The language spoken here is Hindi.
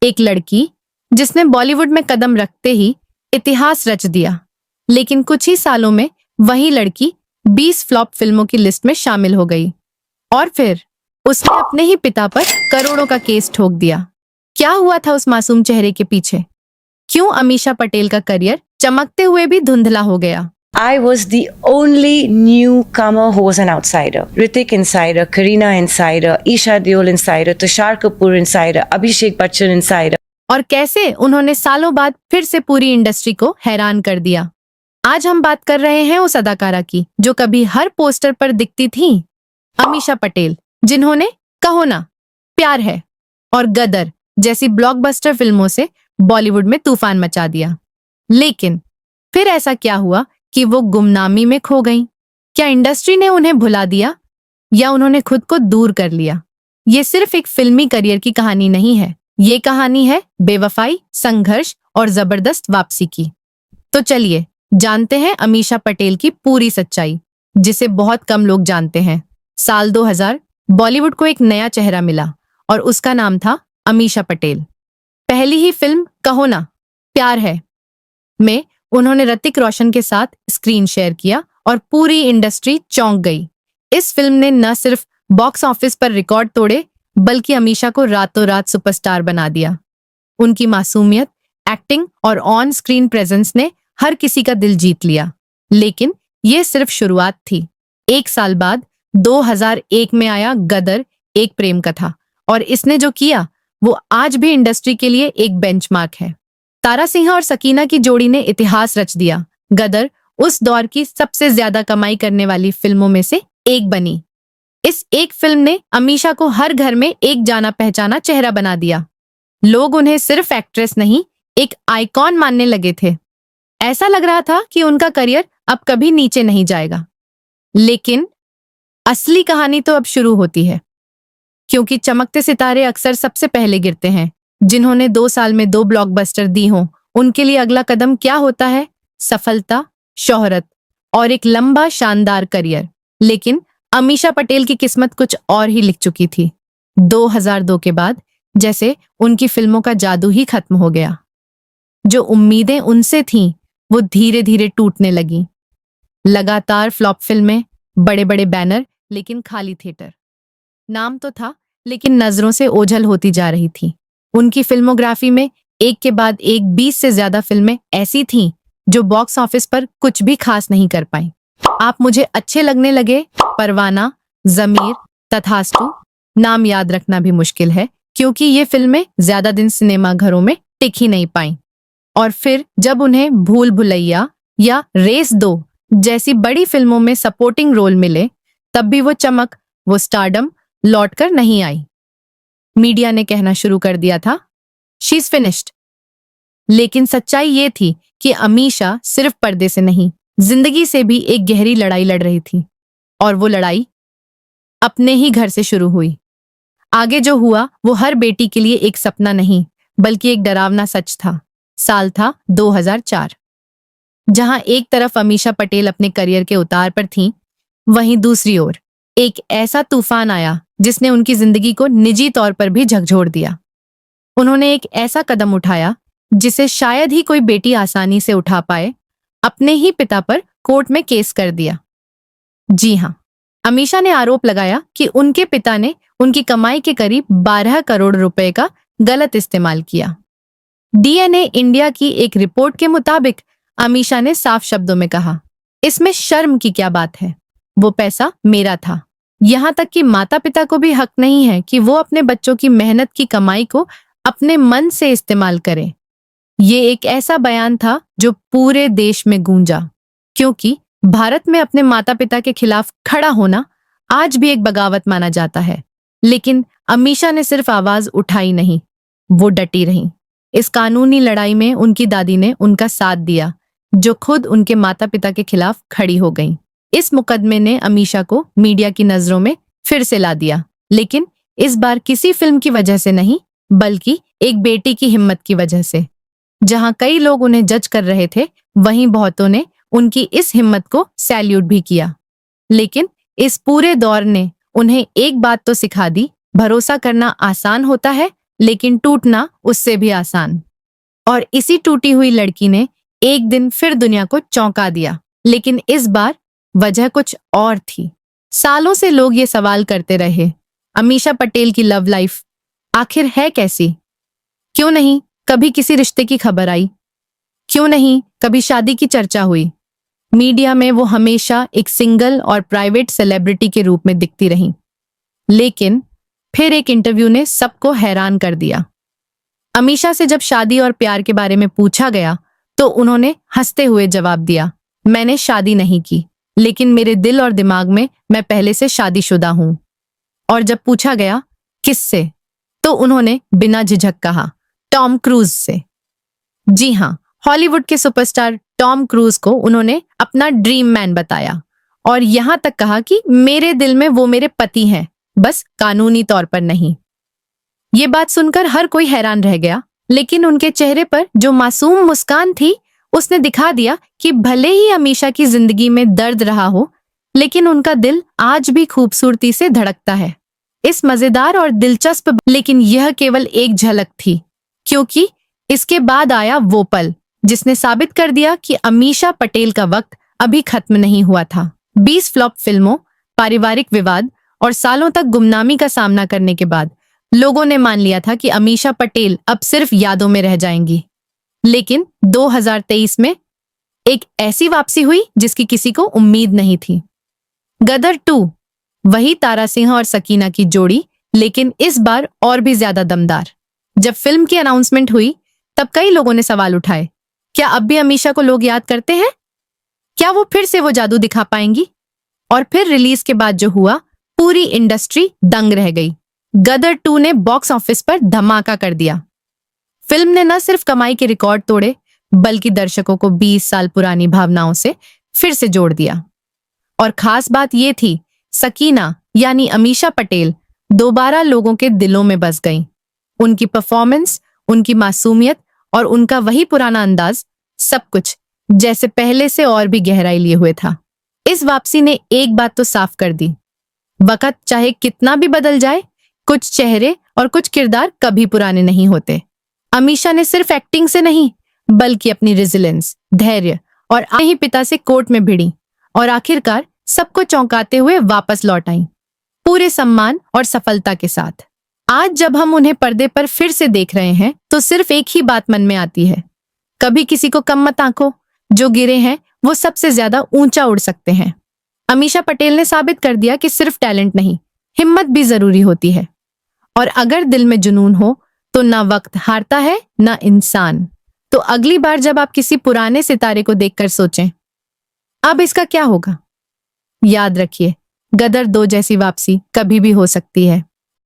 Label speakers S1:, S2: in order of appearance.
S1: एक लड़की जिसने बॉलीवुड में कदम रखते ही इतिहास रच दिया, लेकिन कुछ ही सालों में वही लड़की 20 फ्लॉप फिल्मों की लिस्ट में शामिल हो गई और फिर उसने अपने ही पिता पर करोड़ों का केस ठोक दिया। क्या हुआ था उस मासूम चेहरे के पीछे? क्यों अमीषा पटेल का करियर चमकते हुए भी धुंधला हो गया?
S2: I was the only newcomer who was an outsider. Hrithik insider, Kareena insider, Isha Deol insider, Tushar Kapoor insider, Abhishek Bachchan insider.
S1: और कैसे उन्होंने सालों बाद फिर से पूरी इंडस्ट्री को हैरान कर दिया। आज हम बात कर रहे हैं उस अदाकारा की जो कभी हर पोस्टर पर दिखती थी, अमीषा पटेल, जिन्होंने कहो ना, प्यार है और गदर जैसी ब्लॉकबस्टर फिल्मों से बॉलीवुड में तूफान मचा दिया। लेकिन फिर ऐसा क्या हुआ कि वो गुमनामी में खो गईं? क्या इंडस्ट्री ने उन्हें भुला दिया या उन्होंने खुद को दूर कर लिया? ये सिर्फ एक फिल्मी करियर की कहानी नहीं है, ये कहानी है बेवफाई, संघर्ष और जबरदस्त वापसी की। तो चलिए जानते हैं अमीषा पटेल की पूरी सच्चाई, जिसे बहुत कम लोग जानते हैं। साल 2000 बॉलीवुड को एक नया चेहरा मिला और उसका नाम था अमीषा पटेल। पहली ही फिल्म कहो ना, प्यार है में उन्होंने ऋतिक रोशन के साथ स्क्रीन शेयर किया और पूरी इंडस्ट्री चौंक गई। इस फिल्म ने न सिर्फ बॉक्स ऑफिस पर रिकॉर्ड तोड़े, बल्कि अमीषा को रातों रात सुपरस्टार बना दिया। उनकी मासूमियत, एक्टिंग और ऑन स्क्रीन प्रेजेंस ने हर किसी का दिल जीत लिया। लेकिन ये सिर्फ शुरुआत थी। एक साल बाद 2001 में आया गदर, एक प्रेम कथा, और इसने जो किया वो आज भी इंडस्ट्री के लिए एक बेंचमार्क है। तारा सिंह और सकीना की जोड़ी ने इतिहास रच दिया। गदर उस दौर की सबसे ज्यादा कमाई करने वाली फिल्मों में से एक बनी। इस एक फिल्म ने अमीषा को हर घर में एक जाना पहचाना चेहरा बना दिया। लोग उन्हें सिर्फ एक्ट्रेस नहीं, एक आइकॉन मानने लगे थे। ऐसा लग रहा था कि उनका करियर अब कभी नीचे नहीं जाएगा। लेकिन असली कहानी तो अब शुरू होती है, क्योंकि चमकते सितारे अक्सर सबसे पहले गिरते हैं। जिन्होंने 2 साल में 2 ब्लॉकबस्टर दी हों, उनके लिए अगला कदम क्या होता है? सफलता, शोहरत और एक लंबा शानदार करियर। लेकिन अमीषा पटेल की किस्मत कुछ और ही लिख चुकी थी। 2002 के बाद जैसे उनकी फिल्मों का जादू ही खत्म हो गया। जो उम्मीदें उनसे थीं, वो धीरे धीरे टूटने लगी। लगातार फ्लॉप फिल्में, बड़े बड़े बैनर, लेकिन खाली थिएटर। नाम तो था, लेकिन नजरों से ओझल होती जा रही थी। उनकी फिल्मोग्राफी में एक के बाद एक 20 से ज्यादा फिल्में ऐसी थीं जो बॉक्स ऑफिस पर कुछ भी खास नहीं कर पाईं। आप मुझे अच्छे लगने लगे, परवाना, जमीर, तथास्तु, नाम याद रखना भी मुश्किल है, क्योंकि ये फिल्में ज्यादा दिन सिनेमा घरों में टिक ही नहीं पाईं। और फिर जब उन्हें भूल भुलैया या रेस 2 जैसी बड़ी फिल्मों में सपोर्टिंग रोल मिले, तब भी वो चमक, वो स्टारडम लौटकर नहीं आई। मीडिया ने कहना शुरू कर दिया था, शी इज फिनिश्ड। लेकिन सच्चाई ये थी कि अमीषा सिर्फ पर्दे से नहीं, जिंदगी से भी एक गहरी लड़ाई लड़ रही थी। और वो लड़ाई अपने ही घर से शुरू हुई। आगे जो हुआ वो हर बेटी के लिए एक सपना नहीं, बल्कि एक डरावना सच था। साल था 2004, जहां एक तरफ अमीषा पटेल अपने करियर के उतार पर थीं, वहीं दूसरी ओर एक ऐसा तूफान आया जिसने उनकी जिंदगी को निजी तौर पर भी झकझोर दिया। उन्होंने एक ऐसा कदम उठाया जिसे शायद ही कोई बेटी आसानी से उठा पाए, अपने ही पिता पर कोर्ट में केस कर दिया। जी हां, अमीषा ने आरोप लगाया कि उनके पिता ने उनकी कमाई के करीब 12 करोड़ रुपए का गलत इस्तेमाल किया। डीएनए इंडिया की एक रिपोर्ट के मुताबिक अमीषा ने साफ शब्दों में कहा, इसमें शर्म की क्या बात है, वो पैसा मेरा था। यहां तक कि माता पिता को भी हक नहीं है कि वो अपने बच्चों की मेहनत की कमाई को अपने मन से इस्तेमाल करें। ये एक ऐसा बयान था जो पूरे देश में गूंजा, क्योंकि भारत में अपने माता पिता के खिलाफ खड़ा होना आज भी एक बगावत माना जाता है। लेकिन अमीषा ने सिर्फ आवाज उठाई नहीं, वो डटी रही। इस कानूनी लड़ाई में उनकी दादी ने उनका साथ दिया, जो खुद उनके माता पिता के खिलाफ खड़ी हो गईं। इस मुकदमे ने अमीषा को मीडिया की नजरों में फिर से ला दिया, लेकिन इस बार किसी फिल्म की वजह से नहीं, बल्कि एक बेटी की हिम्मत की वजह से। जहां कई लोग उन्हें जज कर रहे थे, वहीं बहुतों ने उनकी इस हिम्मत को सैल्यूट भी किया। लेकिन इस पूरे दौर ने उन्हें एक बात तो सिखा दी, भरोसा करना आसान होता है, लेकिन टूटना उससे भी आसान। और इसी टूटी हुई लड़की ने एक दिन फिर दुनिया को चौंका दिया, लेकिन इस बार वजह कुछ और थी। सालों से लोग ये सवाल करते रहे, अमीषा पटेल की लव लाइफ आखिर है कैसी? क्यों नहीं कभी किसी रिश्ते की खबर आई? क्यों नहीं कभी शादी की चर्चा हुई? मीडिया में वो हमेशा एक सिंगल और प्राइवेट सेलिब्रिटी के रूप में दिखती रही। लेकिन फिर एक इंटरव्यू ने सबको हैरान कर दिया। अमीषा से जब शादी और प्यार के बारे में पूछा गया तो उन्होंने हंसते हुए जवाब दिया, मैंने शादी नहीं की, लेकिन मेरे दिल और दिमाग में मैं पहले से शादीशुदा हूं। और जब पूछा गया किससे, तो उन्होंने बिना झिझक कहा, टॉम क्रूज से। जी हां, हॉलीवुड के सुपरस्टार टॉम क्रूज को उन्होंने अपना ड्रीम मैन बताया और यहां तक कहा कि मेरे दिल में वो मेरे पति हैं, बस कानूनी तौर पर नहीं। ये बात सुनकर हर कोई हैरान रह गया, लेकिन उनके चेहरे पर जो मासूम मुस्कान थी उसने दिखा दिया कि भले ही अमीषा की जिंदगी में दर्द रहा हो, लेकिन उनका दिल आज भी खूबसूरती से धड़कता है। इस मजेदार और दिलचस्प, लेकिन यह केवल एक झलक थी, क्योंकि इसके बाद आया वो पल जिसने साबित कर दिया कि अमीषा पटेल का वक्त अभी खत्म नहीं हुआ था। 20 फ्लॉप फिल्मों, पारिवारिक विवाद और सालों तक गुमनामी का सामना करने के बाद लोगों ने मान लिया था कि अमीषा पटेल अब सिर्फ यादों में रह जाएंगी। लेकिन 2023 में एक ऐसी वापसी हुई जिसकी किसी को उम्मीद नहीं थी। गदर 2, वही तारा सिंह और सकीना की जोड़ी, लेकिन इस बार और भी ज्यादा दमदार। जब फिल्म की अनाउंसमेंट हुई तब कई लोगों ने सवाल उठाए, क्या अब भी अमीषा को लोग याद करते हैं? क्या वो फिर से वो जादू दिखा पाएंगी? और फिर रिलीज के बाद जो हुआ, पूरी इंडस्ट्री दंग रह गई। गदर 2 ने बॉक्स ऑफिस पर धमाका कर दिया। फिल्म ने न सिर्फ कमाई के रिकॉर्ड तोड़े, बल्कि दर्शकों को 20 साल पुरानी भावनाओं से फिर से जोड़ दिया। और खास बात यह थी, सकीना यानी अमीषा पटेल दोबारा लोगों के दिलों में बस गई। उनकी परफॉर्मेंस, उनकी मासूमियत और उनका वही पुराना अंदाज, सब कुछ जैसे पहले से और भी गहराई लिए हुए था। इस वापसी ने एक बात तो साफ कर दी, वक्त चाहे कितना भी बदल जाए, कुछ चेहरे और कुछ किरदार कभी पुराने नहीं होते। अमीषा ने सिर्फ एक्टिंग से नहीं, बल्कि अपनी रेजिलेंस, धैर्य और अपने ही पिता से कोर्ट में भिड़ी और आखिरकार सबको चौंकाते हुए वापस लौट आई, पूरे सम्मान और सफलता के साथ। आज जब हम उन्हें पर्दे पर फिर से देख रहे हैं तो सिर्फ एक ही बात मन में आती है, कभी किसी को कम मत आंको, जो गिरे हैं वो सबसे ज्यादा ऊंचा उड़ सकते हैं। अमीषा पटेल ने साबित कर दिया कि सिर्फ टैलेंट नहीं, हिम्मत भी जरूरी होती है। और अगर दिल में जुनून हो तो ना वक्त हारता है, ना इंसान। तो अगली बार जब आप किसी पुराने सितारे को देखकर सोचें, अब इसका क्या होगा, याद रखिए, गदर 2 जैसी वापसी कभी भी हो सकती है।